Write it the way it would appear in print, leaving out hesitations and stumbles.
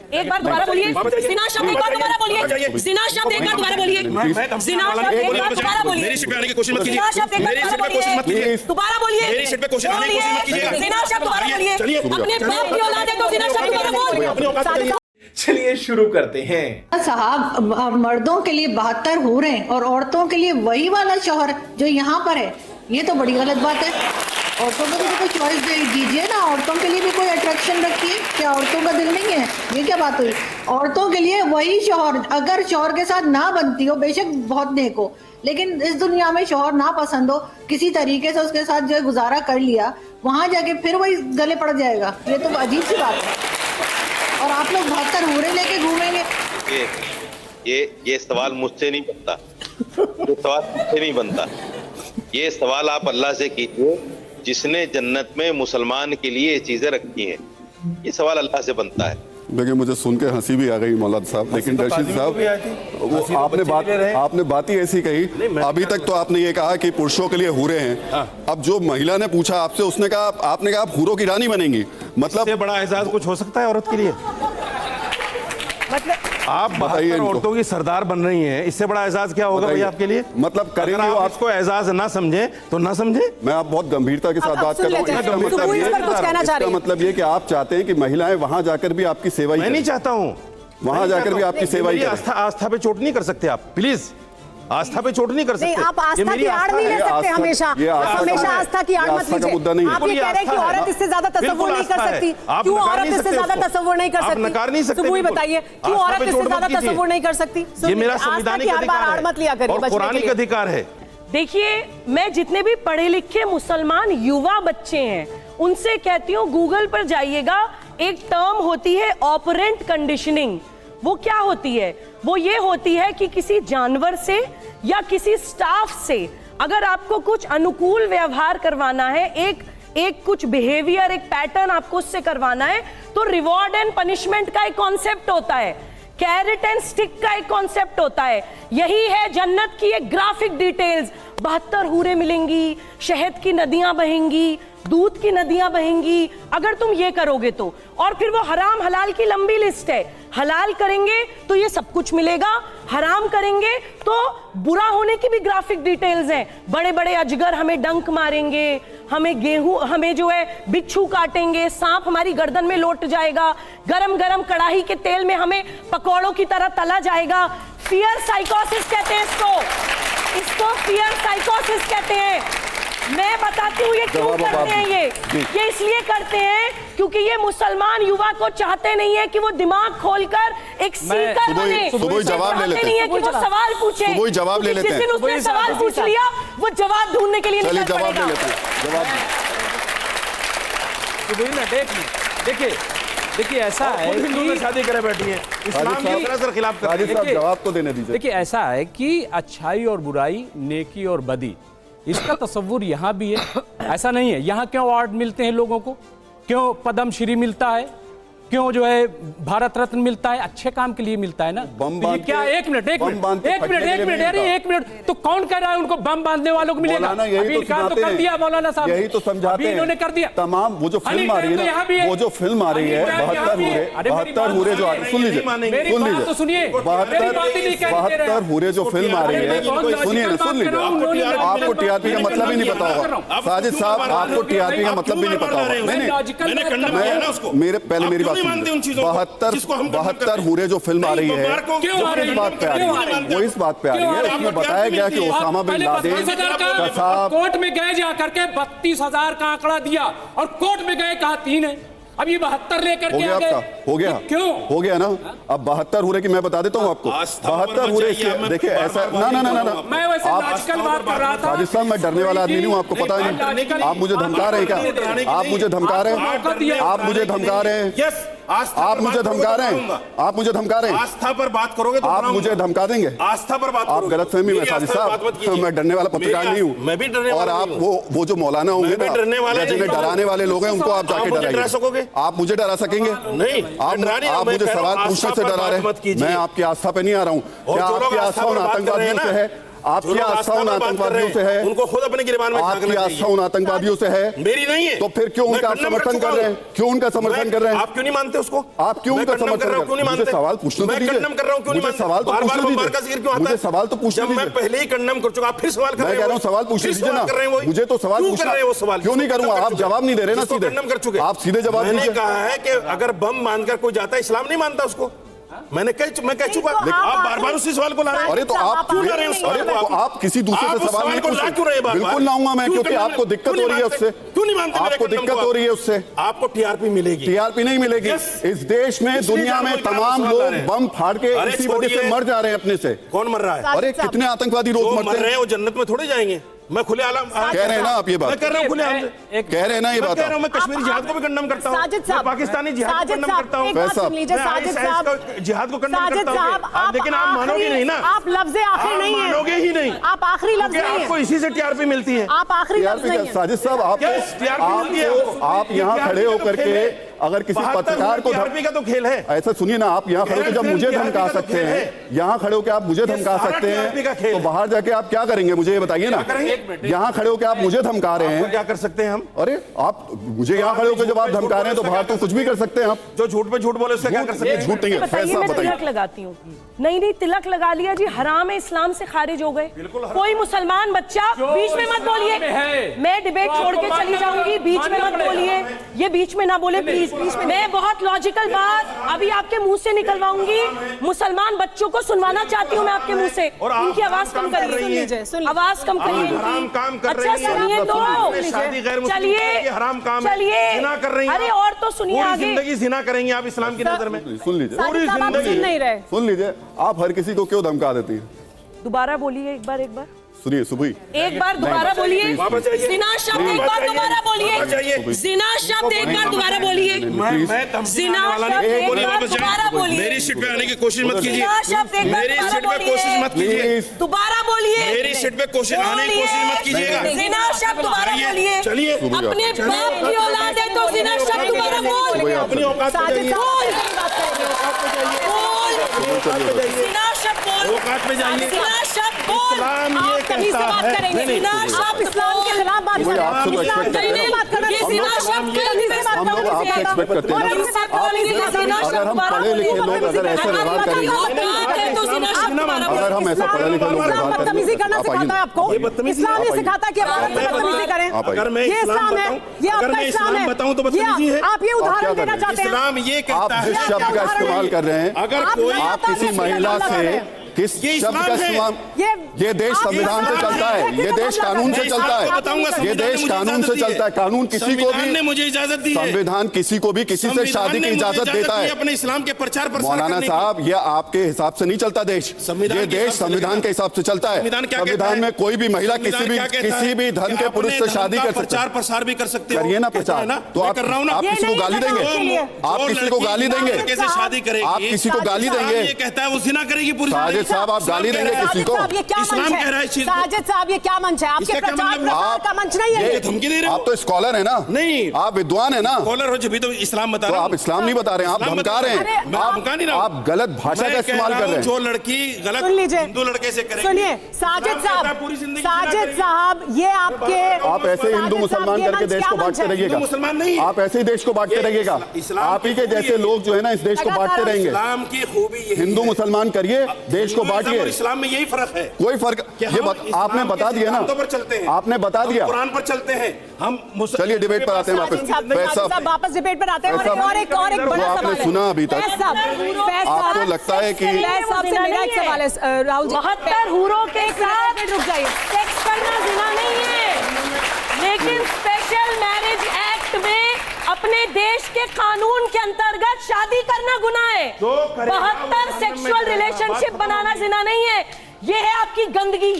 एक बार दोबारा बोलिए, जिना शब्द एक बार दोबारा बोलिए, जिना शब्द एक बार दोबारा बोलिए, जिना शब्द एक बार दोबारा बोलिए, मेरी सीट पे आने की कोशिश मत कीजिए, जिना शब्द एक बार दोबारा बोलिए, दोबारा बोलिए, मेरी सीट पे क्वेश्चन आने की कोशिश मत कीजिएगा, जिना शब्द दोबारा बोलिए, अपने बाप की औलाद है तो जिना शब्द दोबारा बोल। चलिए शुरू करते हैं। साहब, मर्दों के लिए 72 हो रहे हैं और औरतों के लिए वही वाला शौहर जो यहाँ पर है, ये तो बड़ी गलत बात है। औरतों को भी कोई चॉइस दीजिए ना, औरतों के लिए भी कोई अट्रैक्शन रखिए। क्या औरतों का दिल नहीं है? ये क्या बात हुई? औरतों के लिए वही शौहर, अगर शौहर के साथ ना बनती हो, बेशक बहुत नेक हो, लेकिन इस दुनिया में शौहर ना पसंद हो, किसी तरीके से उसके साथ जो है गुजारा कर लिया, वहां जाके फिर वही गले पड़ जाएगा। ये तो अजीब सी बात है। और आप लोग 72 हूरें लेके घूमेंगे। ये सवाल मुझसे नहीं बनता, ये सवाल मुझसे नहीं बनता। ये सवाल आप अल्लाह से कीजिए जिसने जन्नत में मुसलमान के लिए ये चीजें रखी हैं। ये सवाल अल्लाह से बनता है। देखिए, मुझे सुन के हंसी भी आ गई मौलाना साहब, लेकिन रशीद साहब आपने बात ही ऐसी कही। अभी तक तो आपने ये कहा कि पुरुषों के लिए हूरे हैं। अब जो महिला ने पूछा आपसे, उसने कहा, आपने कहा आप हूरों की रानी बनेंगी। मतलब इससे बड़ा एहसास कुछ हो सकता है औरत के लिए? मतलब आप 72 औरतों की सरदार बन रही हैं, इससे बड़ा एहसास क्या होगा भाई आपके लिए? मतलब करेंगे आप इसको एहसास ना समझे तो ना समझे। मैं आप बहुत गंभीरता के साथ बात कर रहा हूँ। इसका मतलब ये कि आप चाहते हैं कि महिलाएं वहां जाकर भी आपकी सेवा ही मैं नहीं चाहता हूँ वहां जाकर भी आपकी सेवा ही करें। आस्था पे चोट नहीं कर सकते आप, प्लीज आस्था पे चोट नहीं कर सकते। आप आस्था की आड़ नहीं ले सकते हमेशा, हमेशा आस्था की आड़ मत लीजिए। आप ये कह रहे हैं कि औरत इससे ज्यादा तसव्वुर नहीं कर सकती। क्यों औरत इससे ज्यादा तसव्वुर नहीं कर सकती? नकार नहीं सकते। सुबह बताइए क्यों औरत इससे ज्यादा तसव्वुर नहीं कर सकती? ये मेरा संवैधानिक अधिकार है, पौराणिक अधिकार है। देखिए, मैं जितने भी पढ़े लिखे मुसलमान युवा बच्चे हैं उनसे कहती हूँ, गूगल पर जाइएगा, एक टर्म होती है ऑपरेंट कंडीशनिंग। वो क्या होती है? वो ये होती है कि किसी जानवर से या किसी स्टाफ से अगर आपको कुछ अनुकूल व्यवहार करवाना है, एक कुछ बिहेवियर, एक पैटर्न आपको उससे करवाना है, तो रिवॉर्ड एंड पनिशमेंट का एक कॉन्सेप्ट होता है, कैरेट एंड स्टिक का एक कॉन्सेप्ट होता है। यही है जन्नत की एक ग्राफिक डिटेल्स। 72 हूरें मिलेंगी, शहद की नदियां बहेंगी, दूध की नदियां बहेंगी, अगर तुम ये करोगे तो। और फिर वो हराम हलाल की लंबी लिस्ट है। हलाल करेंगे तो ये सब कुछ मिलेगा, हराम करेंगे तो बुरा होने की भी ग्राफिक डिटेल्स हैं। बड़े बड़े अजगर हमें डंक मारेंगे, हमें गेहूं, हमें जो है बिच्छू काटेंगे, सांप हमारी गर्दन में लौट जाएगा, गरम गरम कढ़ाई के तेल में हमें पकौड़ों की तरह तला जाएगा। फियर साइकोसिस कहते हैं इसको फियर साइकोसिस कहते हैं। मैं बताती हूँ ये क्यों करते हैं। ये इसलिए करते हैं क्योंकि ये मुसलमान युवा को चाहते नहीं है कि वो दिमाग खोलकर एक सीकर बने। सुबह जवाब ले लेते नहीं है कि वो सवाल पूछे। सुबह जवाब ले लेते हैं। जिस दिन उसने सवाल पूछ लिया, वो जवाब ढूंढने के लिए निकल पड़ेगा। जवाब ले लेते हैं। जवाब देखिए ऐसा है कि शादी करे बैठी है, इस्लाम की तरह से खिलाफ कर रही है। जवाब तो देने दीजिए। देखिए ऐसा है कि अच्छाई और बुराई, नेकी और बदी, इसका तस्वुर यहाँ भी है। ऐसा नहीं है यहाँ क्यों अवार्ड मिलते हैं लोगों को, क्यों पद्म श्री मिलता है, क्यों जो है भारत रत्न मिलता है? अच्छे काम के लिए मिलता है ना। तो क्या एक मिनट तो कौन कह रहा है उनको बम बांधने वालों को मिलेगा? यही तो कर दिया मौलाना साहब, यही तो समझाते हैं। इन्होंने कर दिया तमाम वो जो फिल्म आ रही है ना, वो जो फिल्म आ रही है 72 हूरे जो, सुन लीजिए 72 हूरे जो फिल्म आ रही है, सुन लीजिए। आपको टीआरपी का मतलब ही नहीं पता होगा साजिद साहब, आपको टीआरपी का मतलब भी नहीं पता होगा। मेरी बात 72 हूरे जो फिल्म आ रही है, किस बात पे आ रही है? वो इस बात पे आ रही है, इसमें बताया गया कि ओसामा बिन लादेन का साहब कोर्ट में गए जाकर के 32,000 का आंकड़ा दिया और कोर्ट में गए कहा 3 है। अब ये 72 लेकर के आ गए। हो गया क्यों हो गया ना? अब 72 हूरे की मैं बता देता हूँ आपको। 72 हूरे देखिए ऐसा ना मैं वैसे आजकल बात कर रहा था। राजस्थान में डरने वाला आदमी नहीं हूँ, आपको पता नहीं। आप मुझे धमका रहे हैं क्या? आप मुझे धमका रहे हैं? आप मुझे धमका रहे हैं? आप मुझे धमका रहे हैं? आप मुझे धमका रहे हैं? आस्था पर बात करोगे तो आप मुझे धमका देंगे? आस्था पर बात आप गलतफहमी में साजिद साहब, मैं डरने वाला पत्रकार नहीं हूँ। मैं भी डरने और आप वो जो मौलाना होंगे ना, जिन्हें डराने वाले लोग हैं, उनको आप जाके डराइए। आप मुझे डरा सकेंगे? नहीं, आप मुझे सवाल पूछने से डरा रहे हैं। मैं आपकी आस्था पे नहीं आ रहा हूँ। क्या आपकी आस्था उन आतंकवादियों से है? आपकी आस्था उन आतंकवादियों से है, उनको खुद अपने गिरबान में आपकी आस्था उन आतंकवादियों से है, मेरी नहीं है। तो फिर क्यों उनका समर्थन कर रहे हैं? क्यों उनका समर्थन कर रहे हैं? आप क्यों नहीं मानते उसको? आप क्यों उनका समर्थन कर रहे हैं? मुझे सवाल पूछने दीजिए। मैं कंडम कर रहा हूं, क्यों नहीं मानते? सवाल तो पूछने दीजिए। मुझे सवाल तो पूछने दीजिए। मैं पहले ही कंडम कर चुका, आप फिर सवाल कर रहे हैं। मैं कह रहा हूं सवाल पूछने दीजिए ना। मुझे तो सवाल पूछना है, क्यों नहीं करूंगा? आप जवाब नहीं दे रहे ना सीधे, कर चुके। आप सीधे जवाब दीजिए। मैंने कहा है कि अगर बम मानकर कोई जाता है, इस्लाम नहीं मानता उसको। मैं कह चुका। आप बार-बार उसी सवाल को ला रहे हैं। अरे तो आप क्यों ला रहे हैं उस सवाल को? आप किसी दूसरे से सवाल नहीं पूछ रहे। बिल्कुल लाऊंगा मैं, क्योंकि आपको दिक्कत हो रही है उससे। क्यों नहीं मानते? आपको दिक्कत हो रही है उससे। आपको टीआरपी मिलेगी। टीआरपी नहीं मिलेगी। इस देश में, दुनिया में तमाम लोग बम फाड़ के इसी वजह से मर जा रहे हैं अपने से। कौन मर रहा है? अरे कितने आतंकवादी रोज मरते हैं। वो जन्नत में थोड़े जाएंगे। मैं खुले आलम कह रहे हैं ना आप ये बात? मैं कर रहा हूं खुले आलम कह रहे हैं ना ये बात? कह रहा हूं मैं कश्मीरी जिहाद को भी कंडम करता हूं, मैं पाकिस्तानी जिहाद को कंडम करता हूं, जिहाद को कंडम करता हूं, लेकिन आप मानोगे नहीं ना। आप लफ्ज़ आखिरी नहीं है, मानोगे ही नहीं। आप आखिरी लफ्ज़ नहीं है। आपको इसी से टीआरपी मिलती है। आप आखिरी लफ्ज़ नहीं है। साजिद साहब आप यहाँ खड़े होकर के अगर किसी पत्रकार को टीआरपी का तो खेल है। ऐसा सुनिए ना, आप यहाँ खड़े होकर जब मुझे धमका सकते हैं, यहाँ खड़े होकर आप मुझे धमका सकते हैं, तो बाहर जाके आप क्या करेंगे मुझे ये बताइए ना। यहाँ खड़े होकर आप मुझे धमका रहे हैं, क्या कर सकते हैं हम? अरे आप मुझे यहाँ खड़े होकर जब आप धमका रहे हैं तो बाहर तो कुछ भी कर सकते हैं आप। जो झूठ पे झूठ बोले उससे क्या कर सकते हैं? झूठ नहीं है। फैसला मैं बताइए। तिलक लगाती हूँ। नहीं तिलक लगा लिया जी, हराम है, इस्लाम से खारिज हो गए। कोई मुसलमान बच्चा बीच में मत बोलिए, मैं डिबेट छोड़ के चली जाऊंगी, बीच में मत बोलिए, ये बीच में ना बोले प्लीज। मैं बहुत लॉजिकल बात अभी आपके मुंह से निकलवाऊंगी। मुसलमान बच्चों को सुनवाना चाहती हूँ मैं आपके मुंह से। इनकी आवाज कम करिए, आवाज कम करिए इनकी। अच्छा सुनिए तो, चलिए अरे और तो सुनिए आगे। जिंदगी जिना करेंगे आप इस्लाम की नजर में? सुन लीजिए, नहीं रहे। सुन लीजिए, आप हर किसी को क्यों धमका देती हैं? दोबारा बोलिए एक बार सुनिए सुबह एक बार दोबारा बोलिए। जिना शब्द एक बार दोबारा बोलिए। जिना शब्द एक बार दोबारा बोलिए। जिना शब्द एक बार दोबारा बोलिए। मेरी सीट पे आने की कोशिश मत कीजिए। जिना शब्द एक बार मेरी सीट पे कोशिश मत कीजिए। दोबारा बोलिए। मेरी सीट पे आने की कोशिश मत कीजिएगा। जिना शब्द दोबारा बोलिए। चलिए, अपने बाप की औलाद है तो जिना शब्द दोबारा बोल। अपनी औकात पे जाइए। जिना शब्द बोल। औकात में जाइए। जिना शब्द बोल। इस्लाम ये कहता है। आप इस्लाम के खिलाफ बात कर रहे हैं। आपसे तो expect करते हैं। हम लोग आपसे एक्सपेक्ट करते हैं। अगर हम पढ़े लिखे लोग अगर ऐसे व्यवहार करेंगे, अगर हम ऐसा पढ़े लिखे लोग व्यवहार करेंगे, बदतमीजी करना सिखाता है आपको? इस्लाम ये सिखाता है कि आप बदतमीजी करें? अगर मैं ये इस्लाम है, ये आपका इस्लाम है। बताऊं तो बदतमीजी है। आप ये उदाहरण देना चाहते हैं? इस्लाम ये आप कहता है। जिस शब्द का इस्तेमाल कर रहे हैं, अगर आप किसी महिला से किस शब्द का इस्तेमाल, ये देश संविधान से चलता है, ये देश कानून से चलता है, ये देश कानून से चलता है। कानून किसी को भी, मुझे इजाजत दी है। संविधान किसी को भी किसी से शादी की इजाजत देता है। अपने इस्लाम के प्रचार प्रसार मौलाना साहब, ये आपके हिसाब से नहीं चलता देश, ये देश संविधान के हिसाब से चलता है। संविधान में कोई भी महिला किसी भी धर्म के पुरुष से शादी कर सकती है। प्रचार प्रसार भी कर सकते हो। करिए ना प्रचार। तो आप किसी को गाली देंगे? आप किसी को गाली देंगे? कैसे शादी करेगी? आप किसी को गाली देंगे? ये कहता है वो जिना करेगी पूरी। साजिद साहब, आप गाली देंगे किसी को? इस्लाम कह रहा है साजिद साहब, ये क्या मंच है? आपके प्रचार प्रसार का मंच नहीं है ये। धमकी दे रहे हो? आप तो स्कॉलर है ना? नहीं, आप विद्वान है ना? स्कॉलर हो जब भी तो इस्लाम बता तो रहा हूं। आप इस्लाम नहीं बता रहे हैं, आप धमका रहे हैं। आप गलत भाषा का इस्तेमाल कर रहे हैं। जो लड़की गलत हिंदू लड़के से करेगी। सुनिए साजिद साहब, ये आपके, आप ऐसे हिंदू मुसलमान करके देश को बांटते रहिएगा। मुसलमान नहीं, आप ऐसे ही देश को बांटते रहिएगा। आप ही के जैसे लोग जो है ना इस देश को बांटते रहेंगे। इस्लाम की खूबी यही है। हिंदू मुसलमान करिए, देश को बांटिए। इस्लाम में यही फर्क है। कोई फर्क ये आपने बता दिया ना, पर चलते हैं, आपने बता दिया, कुरान पर चलते हैं हम। चलिए डिबेट पर आते हैं वापस। वापस डिबेट पर आते हैं। और एक बड़ा आपने सुना अभी तक? आपको लगता है कि मेरा एक सवाल है राहुल जी, 72 हूरों के साथ रुक जाइए। सेक्स करना जिना नहीं है, लेकिन स्पेशल मैरिज एक्ट में अपने देश के कानून के अंतर्गत शादी करना गुनाह है। 72 सेक्सुअल रिलेशनशिप बनाना जिना नहीं है। ये है आपकी गंदगी।